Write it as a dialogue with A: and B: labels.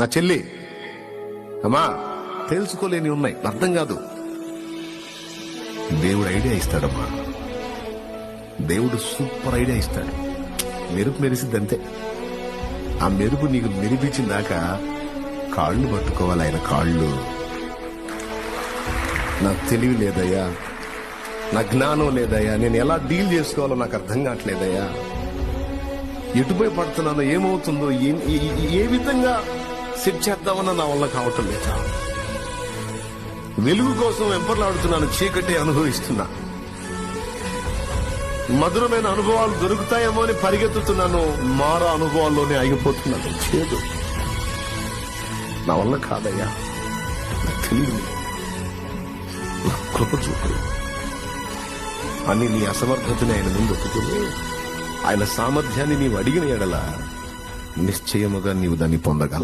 A: నా చెల్లి అమ్మా, తెలుసుకోలేని ఉన్నాయి, అర్థం కాదు. దేవుడు ఐడియా ఇస్తాడమ్మా. దేవుడు సూపర్ ఐడియా ఇస్తాడు. మెరుపు మెరిసిద్దంతే. ఆ మెరుపు నీకు మెరిపించిందాక కాళ్ళు పట్టుకోవాలి ఆయన కాళ్ళు. నాకు తెలివి లేదయ్యా, నా జ్ఞానం లేదయ్యా, నేను ఎలా డీల్ చేసుకోవాలో నాకు అర్థం కావట్లేదయ్యా. ఎటుపోయి పడుతున్నానో, ఏమవుతుందో, ఏ విధంగా సెట్ చేద్దామన్నా నా వల్ల కావటం లేదా. వెలుగు కోసం వెంపర్లాడుతున్నాను, చీకటి అనుభవిస్తున్నా. మధురమైన అనుభవాలు దొరుకుతాయేమో అని పరిగెత్తుతున్నాను, మారా అనుభవాల్లోనే ఆగిపోతున్నాను. చేదు నా వల్ల కాదయ్యా, నాకు తెలియదు. నా కృప చూపు అని నీ అసమర్థతని ఆయన ముందు ఒప్పుకుని ఆయన సామర్థ్యాన్ని నీవు అడిగిన ఎడల నిశ్చయముగా నీవు దాన్ని పొందగలవు.